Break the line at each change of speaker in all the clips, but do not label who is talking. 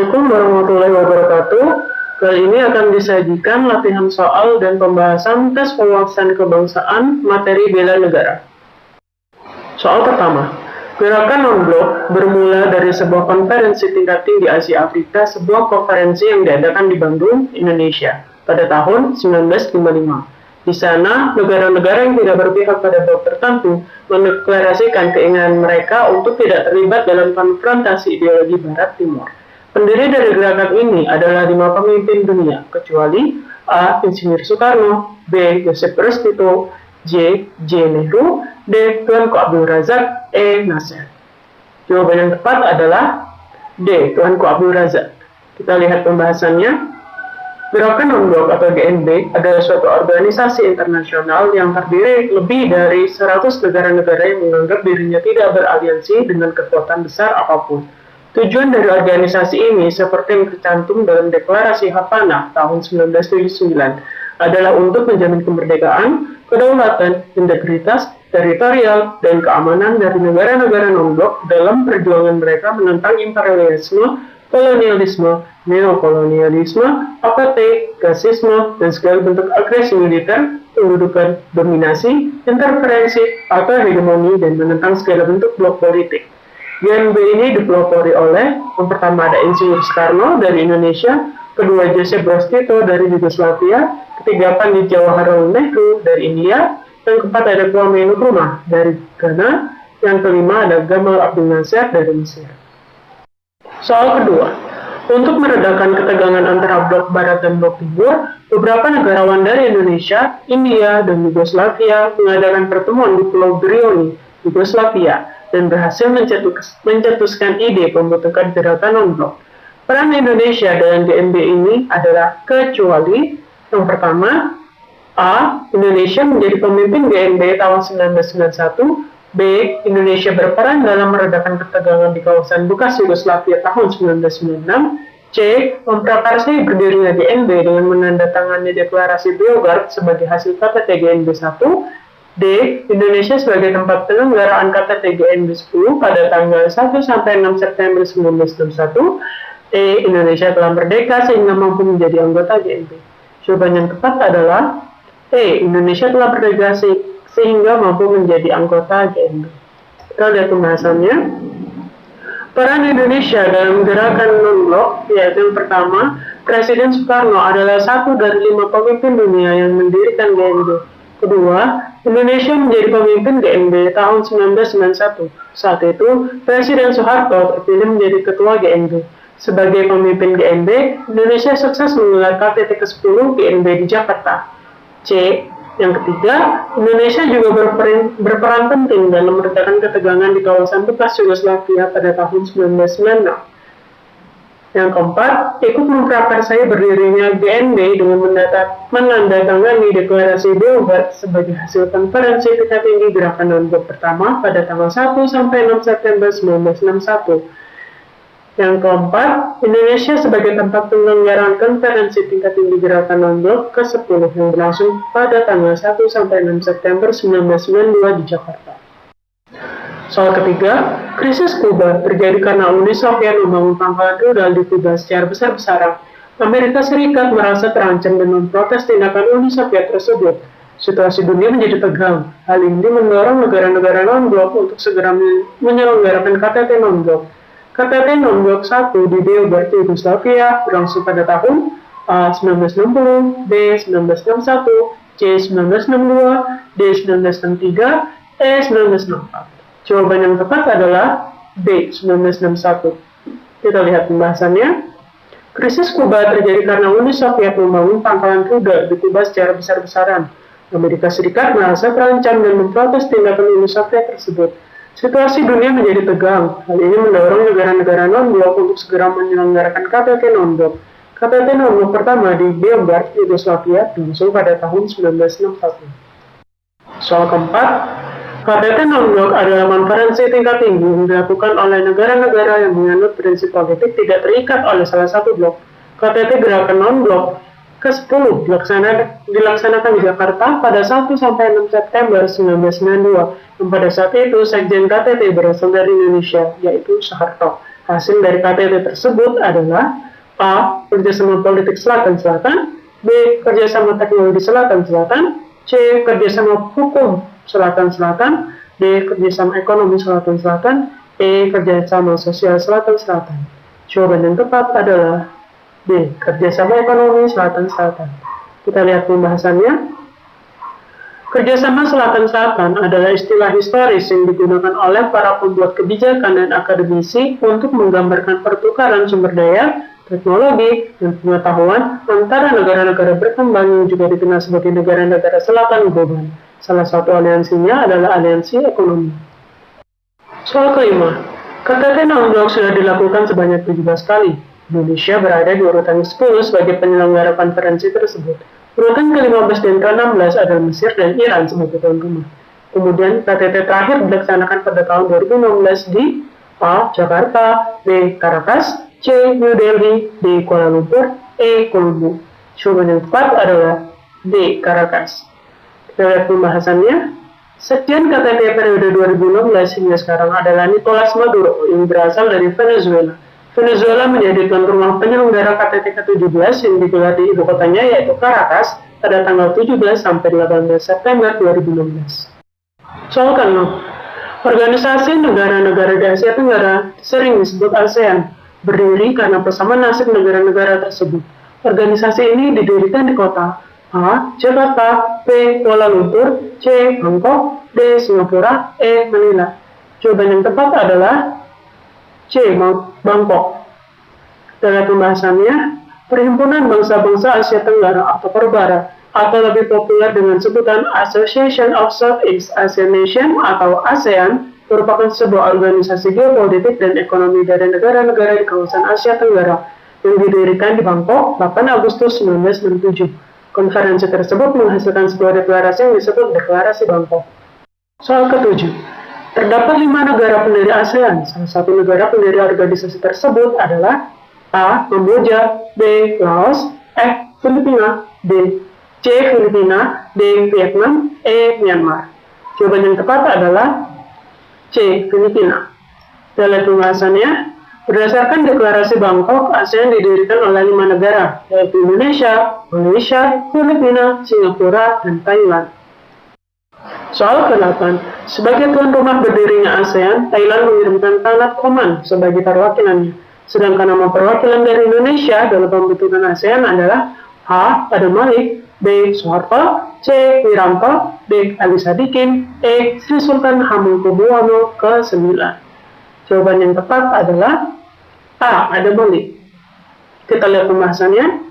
Assalamualaikum warahmatullahi wabarakatuh. Kali ini akan disajikan latihan soal dan pembahasan tes wawasan kebangsaan materi bela negara. Soal pertama, gerakan non-blok bermula dari sebuah konferensi tingkat tinggi Asia Afrika, sebuah konferensi yang diadakan di Bandung, Indonesia, pada tahun 1955. Di sana, negara-negara yang tidak berpihak pada blok tertentu mendeklarasikan keinginan mereka untuk tidak terlibat dalam konfrontasi ideologi Barat-Timur. Pendiri dari gerakan ini adalah 5 pemimpin dunia, kecuali A. Insinyur Soekarno, B. Joseph Broz Tito, J. Nehru, D. Tuanku Abdul Razak, E. Nasser. Jawaban yang tepat adalah D. Tuanku Abdul Razak. Kita lihat pembahasannya. Gerakan Non-Blok atau GNB adalah suatu organisasi internasional yang terdiri lebih dari 100 negara-negara yang menganggap dirinya tidak beraliansi dengan kekuatan besar apapun. Tujuan dari organisasi ini, seperti yang tercantum dalam Deklarasi Havana tahun 1979, adalah untuk menjamin kemerdekaan, kedaulatan, integritas, teritorial, dan keamanan dari negara-negara non-blok dalam perjuangan mereka menentang imperialisme, kolonialisme, neokolonialisme, apartheid, rasisme, dan segala bentuk agresi militer, pendudukan, dominasi, interferensi, atau hegemoni, dan menentang segala bentuk blok politik. GNB ini dipelopori oleh, yang pertama ada Insinyur Soekarno dari Indonesia, kedua Joseph Broz Tito dari Yugoslavia, ketiga Pandit Jawaharlal Nehru dari India, yang keempat ada Kwame Nkrumah dari Ghana, yang kelima ada Gamal Abdel Nasser dari Mesir. Soal kedua, untuk meredakan ketegangan antara blok Barat dan blok Timur, beberapa negarawan dari Indonesia, India, dan Yugoslavia mengadakan pertemuan di Pulau Brioni, Yugoslavia, dan berhasil mencetuskan ide pembentukan gerakan non-blok. Peran Indonesia dalam GNB ini adalah kecuali yang pertama, A. Indonesia menjadi pemimpin GNB tahun 1991, B. Indonesia berperan dalam meredakan ketegangan di kawasan bekas Yugoslavia tahun 1996, C. Memprakarsai berdirinya GNB dengan menandatangani deklarasi Beograd sebagai hasil KTT GNB 1, D. Indonesia sebagai tempat penyelenggaraan KTT GNB 10 pada tanggal 1-6 September 1961, E. Indonesia telah merdeka sehingga mampu menjadi anggota GNB. Jawaban yang tepat adalah E. Indonesia telah merdeka sehingga mampu menjadi anggota GNB. Kita lihat pembahasannya. Peran Indonesia dalam gerakan non-blok, yaitu yang pertama, Presiden Soekarno adalah satu dari 5 pemimpin dunia yang mendirikan GNB. Kedua, Indonesia menjadi pemimpin GNB tahun 1991. Saat itu, Presiden Soeharto terpilih menjadi ketua GNB. Sebagai pemimpin GNB, Indonesia sukses menggelar KTT ke-10 GNB di Jakarta. C. Yang ketiga, Indonesia juga berperan penting dalam meredakan ketegangan di kawasan bekas Yugoslavia pada tahun 1996. Yang keempat, ikut memprakarsai berdirinya GNB dengan menandatangani deklarasi Beograd sebagai hasil konferensi tingkat tinggi gerakan non-blok pertama pada tanggal 1-6 September 1961. Yang keempat, Indonesia sebagai tempat penyelenggaraan konferensi tingkat tinggi gerakan non-blok ke-10 yang berlangsung pada tanggal 1-6 September 1992 di Jakarta. Soal ketiga, krisis Kuba terjadi karena Uni Soviet membangun pangkalan rudal di Kuba secara besar-besaran. Amerika Serikat merasa terancam dan memprotes tindakan Uni Soviet tersebut. Situasi dunia menjadi tegang. Hal ini mendorong negara-negara non-blok untuk segera menyelenggarakan KTT non-blok. KTT non-blok 1 di Beograd, Yugoslavia berlangsung pada tahun A. 1960, B. 1961, C. 1962, D. 1963, E. 1964. Jawaban yang tepat adalah B. 1961. Kita lihat pembahasannya. Krisis Kuba terjadi karena Uni Soviet membangun pangkalan rudal di Kuba secara besar-besaran. Amerika Serikat merasa terancam dan memprotes tindakan Uni Soviet tersebut. Situasi dunia menjadi tegang. Hal ini mendorong negara-negara non-blok untuk segera menyelenggarakan KTT non-blok. KTT non-blok pertama di Beograd, Yugoslavia berlangsung pada tahun 1961. Soal keempat, KTT non-blok adalah konferensi tingkat tinggi yang dilakukan oleh negara-negara yang menganut prinsip politik tidak terikat oleh salah satu blok. KTT gerakan non-blok ke-10 dilaksanakan di Jakarta pada 1-6 September 1992, dan pada saat itu Sekjen KTT berasal dari Indonesia, yaitu Soeharto. Hasil dari KTT tersebut adalah A. Kerjasama politik Selatan-Selatan, B. Kerjasama teknologi Selatan-Selatan, C. Kerjasama hukum Selatan-Selatan, D. Kerjasama ekonomi Selatan-Selatan, E. Kerjasama sosial Selatan-Selatan. Jawaban yang tepat adalah D. Kerjasama ekonomi Selatan-Selatan. Kita lihat pembahasannya. Kerjasama Selatan-Selatan adalah istilah historis yang digunakan oleh para pembuat kebijakan dan akademisi untuk menggambarkan pertukaran sumber daya, teknologi, dan pengetahuan antara negara-negara berkembang yang juga dikenal sebagai negara-negara selatan global. Salah satu aliansinya adalah aliansi ekonomi. Soal kelima, KTT non-blok sudah dilakukan sebanyak 17 kali. Indonesia berada di urutan 10 sebagai penyelenggara konferensi tersebut. Urutan ke-15 dan ke-16 adalah Mesir dan Iran sebagai tuan rumah. Kemudian KTT terakhir dilaksanakan pada tahun 2016 di A. Jakarta, B. Caracas, C. New Delhi, D. Kuala Lumpur, E. Colombo. Jawaban yang tepat adalah D. Caracas. Kita lihat pembahasannya. Sekjen KTT periode 2016 hingga sekarang adalah Nicolas Maduro yang berasal dari Venezuela. Venezuela menjadi tuan rumah penyelenggara KTT ke-17 yang digelar di ibu kotanya yaitu Caracas pada tanggal 17 sampai 18 September 2016. Soal ke-6. Organisasi negara-negara di Asia Tenggara sering disebut ASEAN, berdiri karena persamaan nasib negara-negara tersebut. Organisasi ini didirikan di kota A. Jakarta, B. Kuala Lumpur, C. Bangkok, D. Singapura, E. Manila. Jawaban yang tepat adalah C. Bangkok. Dalam pembahasannya, Perhimpunan Bangsa-Bangsa Asia Tenggara atau Perbara, atau lebih populer dengan sebutan Association of Southeast Asian Nations atau ASEAN, merupakan sebuah organisasi geopolitik dan ekonomi dari negara-negara di kawasan Asia Tenggara yang didirikan di Bangkok 8 Agustus 1967. Konferensi tersebut menghasilkan sebuah deklarasi yang disebut Deklarasi Bangkok. Soal ke-7. Terdapat 5 negara pendiri ASEAN. Salah satu negara pendiri organisasi tersebut adalah A. Kamboja, B. Laos, F. Filipina, D. C. Filipina, D. Vietnam, E. Myanmar. Jawaban yang tepat adalah C. Filipina. Dalam pembahasannya, berdasarkan Deklarasi Bangkok, ASEAN didirikan oleh 5 negara, yaitu Indonesia, Malaysia, Filipina, Singapura, dan Thailand. Soal ke-8, sebagai tuan rumah berdirinya ASEAN, Thailand mengirimkan Tanat Oman sebagai perwakilannya. Sedangkan nama perwakilan dari Indonesia dalam pembentukan ASEAN adalah A. Adam Malik, B. Soeharto, C. Wiranto, D. Ali Sadikin, E. Sri Sultan Hamengkubuwono ke-9. Jawaban yang tepat adalah A. Adam Malik. Kita lihat pembahasannya.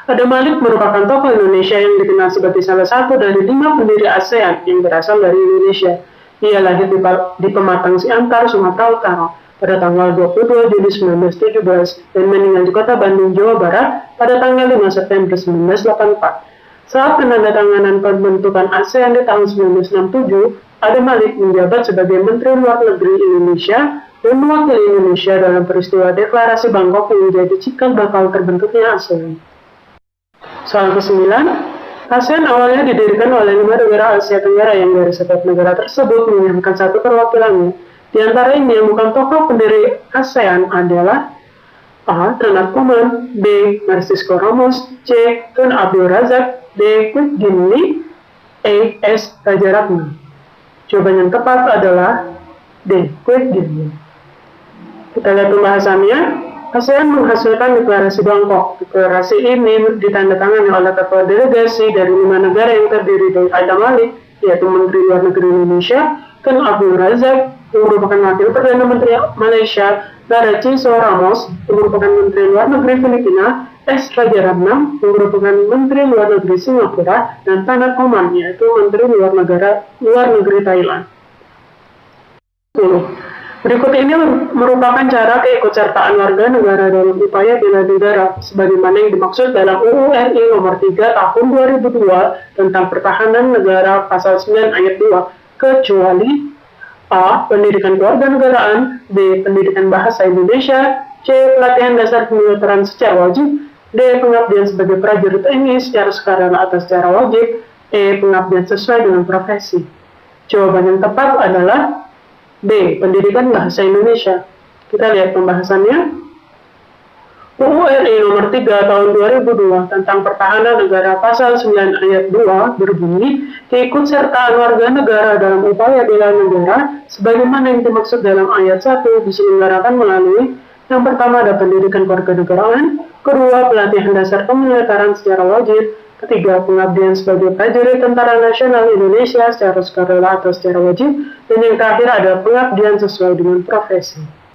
Adam Malik merupakan tokoh Indonesia yang dikenal sebagai salah satu dari 5 pendiri ASEAN yang berasal dari Indonesia. Ia lahir di Pematang Siantar, Sumatera Utara pada tanggal 22 Juli 1917 dan meninggal di kota Bandung, Jawa Barat pada tanggal 5 September 1984. Saat penandatanganan pembentukan ASEAN di tahun 1967, Adam Malik menjabat sebagai Menteri Luar Negeri Indonesia dan mewakili Indonesia dalam peristiwa Deklarasi Bangkok yang menjadi cikal bakal terbentuknya ASEAN. Soal ke-9, ASEAN awalnya didirikan oleh 5 negara Asia Tenggara yang dari setiap negara tersebut mengirimkan satu perwakilannya. Di antara ini yang bukan tokoh pendiri ASEAN adalah A. Tanat Oman, B. Narcisco Ramos, C. Tun Abdul Razak, D. Kwek Gin Lee, E. S. Rajaratnam. Jawaban yang tepat adalah D. Kwek Gin Lee. Kita lihat pembahasannya. ASEAN menghasilkan Deklarasi Bangkok. Deklarasi ini ditandatangani oleh ketua delegasi dari 5 negara yang terdiri dari Adam Malik, yaitu Menteri Luar Negeri Indonesia, Tun Abdul Razak, yang merupakan Wakil Perdana Menteri Malaysia, Narcisco Ramos, yang merupakan Menteri Luar Negeri Filipina, S. Rajaratnam, yang merupakan Menteri Luar Negeri Singapura, dan Tanat Oman, yaitu Menteri Luar Negeri Thailand. 10. Berikut ini merupakan cara keikutsertaan warga negara dalam upaya bela negara, sebagaimana yang dimaksud dalam UU RI Nomor 3 Tahun 2002 tentang Pertahanan Negara Pasal 9 Ayat 2, kecuali A. Pendidikan kewarganegaraan, B. Pendidikan bahasa Indonesia, C. Pelatihan dasar kemiliteran secara wajib, D. Pengabdian sebagai prajurit TNI secara sukarela atau secara wajib, E. Pengabdian sesuai dengan profesi. Jawaban yang tepat adalah B. Pendidikan bahasa Indonesia. Kita lihat pembahasannya. UU RI Nomor 3 Tahun 2002 tentang Pertahanan Negara Pasal 9 Ayat 2 berbunyi, keikutsertaan warga negara dalam upaya bela negara sebagaimana yang dimaksud dalam ayat 1 diselenggarakan melalui yang pertama ada pendidikan kewarganegaraan, kedua pelatihan dasar pemiliteran secara wajib, ketiga pengabdian sebagai prajurit Tentara Nasional Indonesia secara sukarela atau secara wajib, dan yang terakhir ada pengabdian sesuai dengan profesi.